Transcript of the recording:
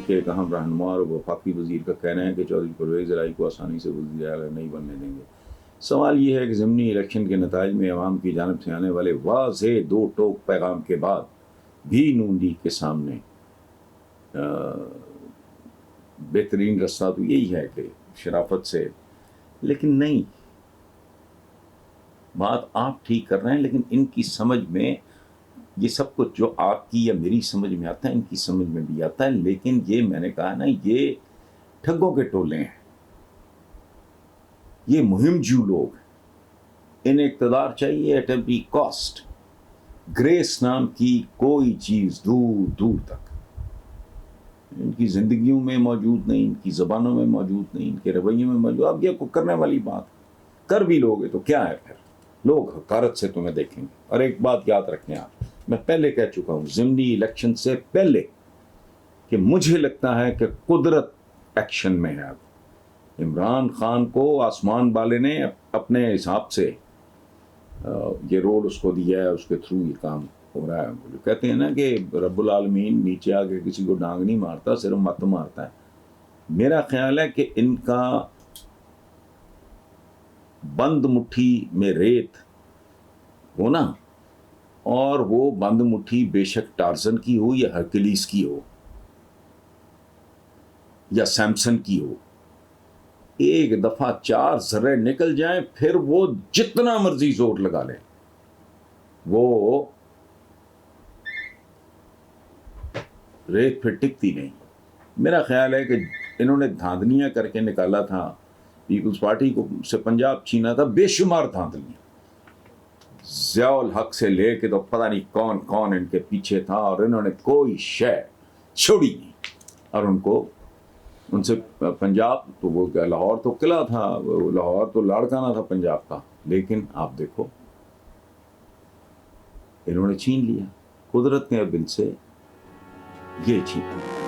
के एक अहम रहनुमा और वफाकी वज़ीर का कहना है कि चौधरी परवेज़ इलाही को आसानी से वज़ीर आला नहीं बनने देंगे। सवाल ये है कि ज़िमनी इलेक्शन के नताइज में अवाम की जानिब से आने वाले वाज़े दो टोक पैगाम के बाद भी नून लीग के सामने बेहतरीन रास्ता तो यही है कि शराफत से, लेकिन नहीं, बात आप ठीक कर रहे हैं, लेकिन इनकी समझ में ये सब कुछ जो आपकी या मेरी समझ में आता है, इनकी समझ में भी आता है, लेकिन ये मैंने कहा ना, ये ठगों के टोले हैं, ये मुहिमजू लोग हैं। इन्हें इक़्तिदार चाहिए एट एवरी कॉस्ट। ग्रेस नाम की कोई चीज़ दूर दूर तक इनकी ज़िंदगियों में मौजूद नहीं, इनकी ज़बानों में मौजूद नहीं, इनके रवैयों में मौजूद। अब ये को करने वाली बात, कर भी लोगे तो क्या है, फिर लोग हकारत से तुम्हें देखेंगे। और एक बात याद रखें आप, मैं पहले कह चुका हूँ ज़िमनी इलेक्शन से पहले कि मुझे लगता है कि कुदरत एक्शन में है। अब इमरान खान को आसमान वाले ने अपने हिसाब से ये रोल उसको दिया है, उसके थ्रू ये काम हो रहा है। कहते हैं ना कि रब्बुल आलमीन नीचे आके किसी को डांग नहीं मारता, सिर्फ मत मारता है। मेरा ख्याल है कि इनका बंद मुट्ठी में रेत हो ना, और वो बंद मुट्ठी बेशक टार्जन की हो या हरकुलिस की हो या सैमसन की हो, एक दफा 4 ज़र्रे निकल जाएं, फिर वो जितना मर्जी जोर लगा ले, वो रेत फिर टिकती नहीं। मेरा ख्याल है कि इन्होंने धांधलियां करके निकाला था, पीपल्स पार्टी को से पंजाब छीना था, बेशुमार धांधलियां, ज़ियाउल हक से लेके तो पता नहीं कौन कौन इनके पीछे था, और इन्होंने कोई शय छोड़ी नहीं। और उनसे पंजाब तो वो लाहौर तो किला था, लाहौर तो लाड़काना था पंजाब का, लेकिन आप देखो इन्होंने छीन लिया। कुदरत ने अब इनसे ये छीना।